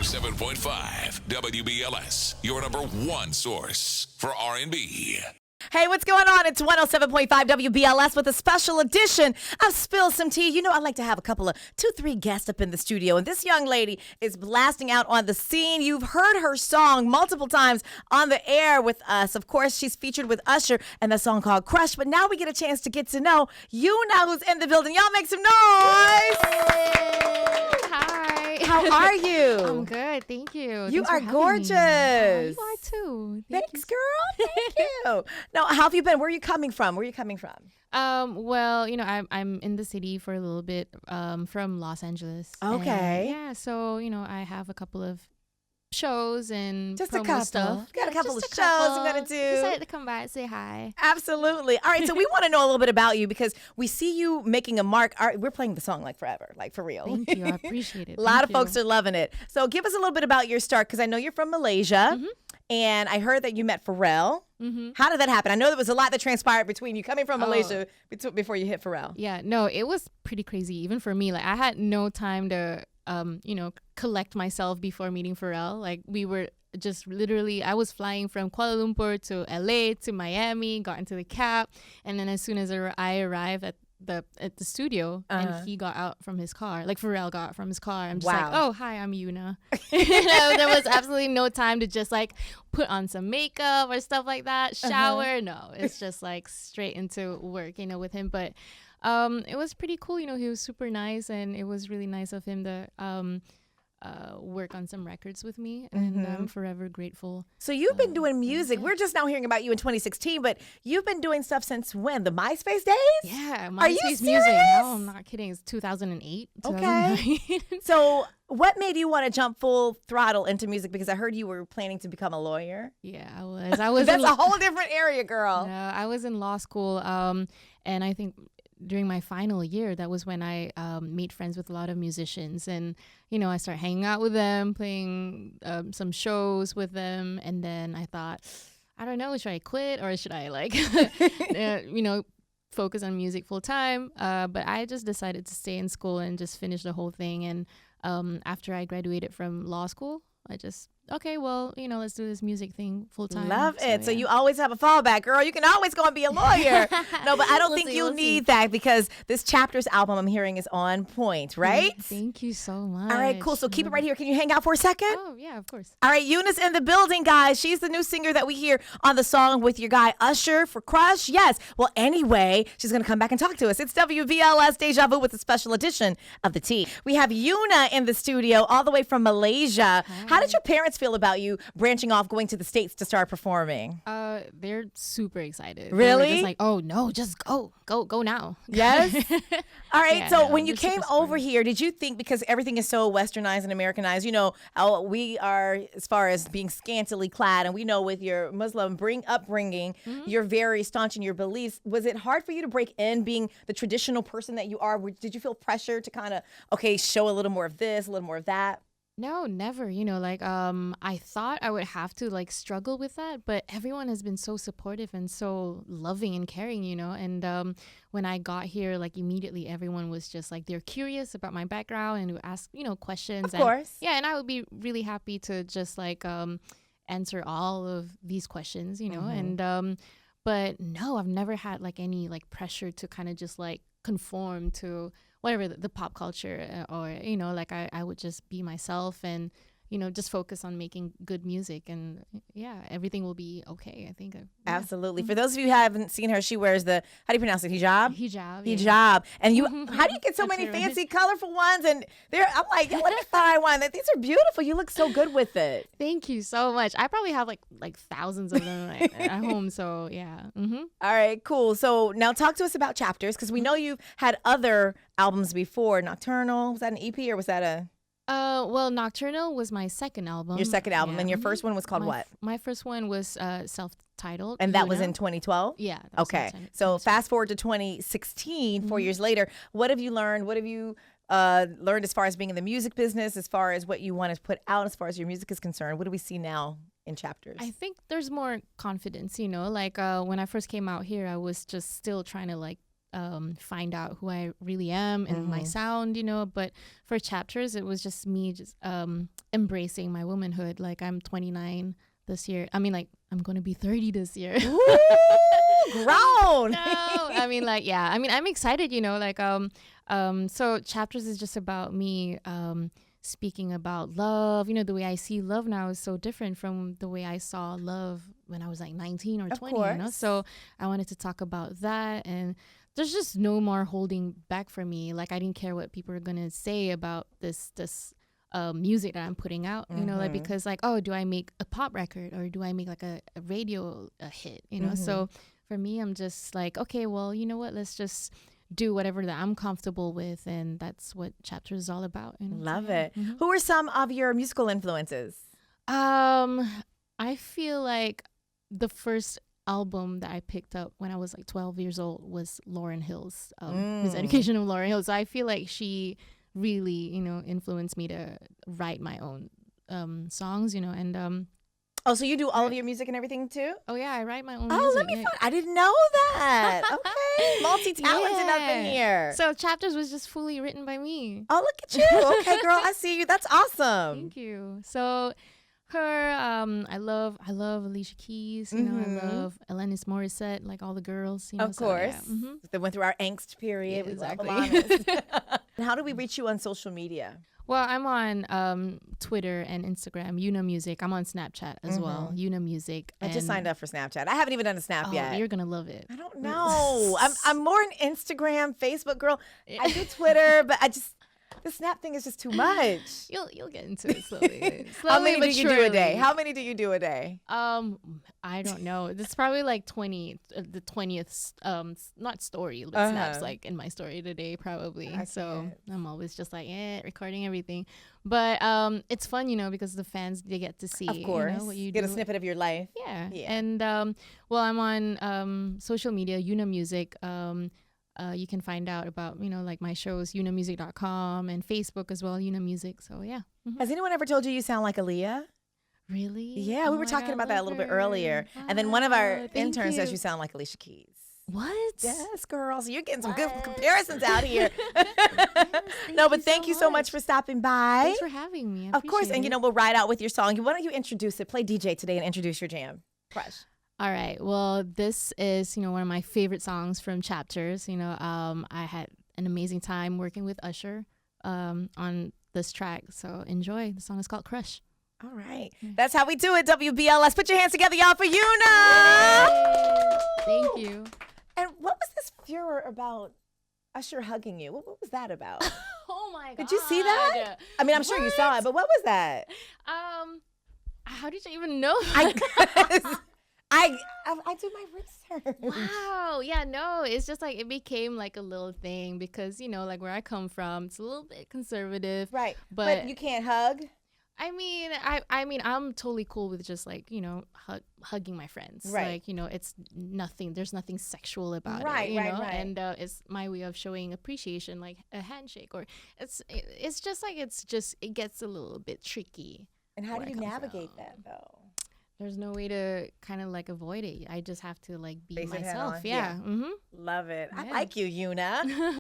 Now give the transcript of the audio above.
107.5 WBLS, your number one source for R&B. Hey, what's going on? It's 107.5 WBLS with a special edition of Spill Some Tea. You know, I like to have a couple of 2-3 guests up in the studio, and this young lady is blasting out on the scene. You've heard her song multiple times on the air with us. Of course, she's featured with Usher and the song called Crush, but now we get a chance to get to know Yuna, who's in the building. Y'all make some noise! Hi. How are you? I'm good, thank you. You Thanks are for having me. gorgeous. You are too. Thanks, girl. Thank you. Now, how have you been? Where are you coming from? Well, you know, I'm in the city for a little bit, from Los Angeles. Okay. And yeah, so you know, I have a couple of shows and Just promo a couple. stuff. Got a couple of just shows couple. you gotta do. Decided to come by and say hi. Absolutely. All right, so we want to know a little bit about you because we see you making a mark. All right, we're playing the song like forever, like for real. Thank you. I appreciate it. A lot of folks are loving it. So give us a little bit about your start because I know you're from Malaysia. And I heard that you met Pharrell. How did that happen? I know there was a lot that transpired between you coming from Malaysia before you hit Pharrell. Yeah, no, it was pretty crazy. Even for me, like I had no time to, you know, collect myself before meeting Pharrell. Like we were just literally, I was flying from Kuala Lumpur to LA to Miami, got into the cab, and then as soon as I arrived at the studio and he got out from his car, like Pharrell got out from his car, I'm just like, oh, hi, I'm Yuna. You know, there was absolutely no time to just like put on some makeup or stuff like that, shower. No, it's just like straight into work, you know, with him. But it was pretty cool, you know, he was super nice, and it was really nice of him to work on some records with me, and I'm forever grateful. So you've been doing music. We're just now hearing about you in 2016, but you've been doing stuff since when? The MySpace days? Yeah, Are you MySpace serious? music. No, I'm not kidding. It's 2008. Okay. So what made you want to jump full throttle into music? Because I heard you were planning to become a lawyer. Yeah, I was. I was. That's a whole different area, girl. No, I was in law school, and I think during my final year, that was when I made friends with a lot of musicians, and you know, I started hanging out with them, playing some shows with them, and then I thought, I don't know, should I quit or should I like, you know, focus on music full time? But I just decided to stay in school and just finish the whole thing. And after I graduated from law school, I just, okay, well, you know, let's do this music thing full time. Love it. So yeah. you always have a fallback, girl. You can always go and be a lawyer. No, but I don't think you'll need that because this Chapters album I'm hearing is on point, right? Thank you so much. All right, cool. So keep it right here. Can you hang out for a second? Oh, yeah, of course. All right, Yuna's in the building, guys. She's the new singer that we hear on the song with your guy Usher for Crush. Yes. Well, anyway, she's going to come back and talk to us. It's WBLS Deja Vu with a special edition of The Tea. We have Yuna in the studio all the way from Malaysia. Hi. How did your parents feel about you branching off, going to the States to start performing? They're super excited. Really? They were just like, oh no, just go now. Yes. All right. Yeah, So no, when you they're came super over smart. here, did you think, because everything is so westernized and Americanized, you know, how we are as far as being scantily clad, and we know with your Muslim upbringing, you're very staunch in your beliefs. Was it hard for you to break in being the traditional person that you are? Did you feel pressure to kind of, okay, show a little more of this, a little more of that? No, never. You know, like I thought I would have to like struggle with that, but everyone has been so supportive and so loving and caring, you know. And when I got here, like immediately everyone was just like, they're curious about my background and would ask, you know, questions. Of course. Yeah, and I would be really happy to just like answer all of these questions, you know. And but no, I've never had like any like pressure to kind of just like conform to whatever the pop culture or, you know, like I would just be myself and, you know, just focus on making good music, and yeah, everything will be okay, I think. Yeah. Absolutely. For those of you who haven't seen her, she wears the, how do you pronounce it? Hijab? Hijab. Hijab. And you, how do you get so That's many right. fancy, colorful ones? And I'm like, yeah, let me find one. These are beautiful. You look so good with it. Thank you so much. I probably have like thousands of them at home, so yeah. All right, cool. So now talk to us about Chapters, because we know you've had other albums before. Nocturnal, was that an EP or was that a... Well, Nocturnal was my second album. Your second album, Yeah. and your first one was called what? My first one was self-titled. And that was Yuna. in 2012? Yeah. that was Okay. self-titled. So fast forward to 2016, 4 years later. What have you learned? What have you learned as far as being in the music business, as far as what you want to put out, as far as your music is concerned? What do we see now in Chapters? I think there's more confidence, you know, like when I first came out here, I was just still trying to like find out who I really am and my sound, you know. But for chapters, it was just me just embracing my womanhood. Like, I'm 29 this year. I mean, like, I'm going to be 30 this year. Ooh, grown. No, I mean, like, yeah. I mean, I'm excited, you know, like, so chapters is just about me speaking about love. You know, the way I see love now is so different from the way I saw love when I was like 19 or 20, you know? So I wanted to talk about that, and there's just no more holding back for me. Like, I didn't care what people are going to say about this music that I'm putting out, you know, like, because like, oh, do I make a pop record or do I make like a radio hit, you know? So for me, I'm just like, okay, well, you know what, let's just do whatever that I'm comfortable with, and that's what chapters is all about, you know? Love it. Who are some of your musical influences? I feel like the first album that I picked up when I was like 12 years old was Lauryn Hill's His Education of Lauryn Hill. So I feel like she really, you know, influenced me to write my own songs, you know, and oh, so you do all of your music and everything too? oh yeah, I write my own Oh, music. let me find. I didn't know that. Okay, multi-talented up in here. So chapters was just fully written by me. Oh, look at you. Okay, girl, I see you. That's awesome. Thank you. So her, I love Alicia Keys. You know, I love Alanis Morissette, like all the girls. You know, Of course. So, yeah. They went through our angst period. Yeah, We love exactly. Alanis. And how do we reach you on social media? Well, I'm on Twitter and Instagram, Yuna Music. I'm on Snapchat as well, Yuna Music. I just signed up for Snapchat. I haven't even done a Snap Oh, yet. you're gonna love it. I don't know. I'm more an Instagram, Facebook girl. I do Twitter, but the Snap thing is just too much. You'll get into it slowly. How many but do you do a day? surely. How many do you do a day? I don't know. It's probably like 20, the 20th, not story, but snaps like in my story today probably. So I'm always just like, recording everything. But it's fun, you know, because the fans, they get to see, Of course. you know, what you Get do. a snippet of your life. Yeah. Yeah. And well, I'm on social media, Yuna Music. You can find out about, you know, like my shows, yunamusic.com, and Facebook as well, Yuna Music. So yeah. Has anyone ever told you sound like Aaliyah? Really? Yeah, Oh we were my talking God, about that a love little bit her. earlier. And then one of our Wow, thank interns says you. you sound like Alicia Keys. What? Yes, girl. So you're getting some good comparisons out here. Thank No, but you thank you so much for stopping by. Thanks for having me. I Of course. appreciate And, you it. know, we'll ride out with your song. Why don't you introduce it? Play DJ today and introduce your jam. Crush. All right. Well, this is, you know, one of my favorite songs from Chapters. You know, I had an amazing time working with Usher on this track. So enjoy. The song is called Crush. All right. That's how we do it, WBLS. Put your hands together, y'all, for Yuna. Thank you. And what was this furor about Usher hugging you? What was that about? Oh my God. Did you see that? I mean, I'm sure you saw it, but what was that? How did you even know? I do my research. Wow. Yeah, no, it's just like it became like a little thing because, you know, like where I come from, it's a little bit conservative. Right. But you can't hug? I mean, I'm totally cool with just like, you know, hugging my friends. Right. Like, you know, it's nothing, there's nothing sexual about Right, it, you right, know? right. And it's my way of showing appreciation, like a handshake, or it's just like, it gets a little bit tricky. And how do where I you come navigate from. that, though? There's no way to kind of like avoid it. I just have to like be Face it head myself. on. Yeah. Yeah. Love it. I Yeah. like you, Yuna.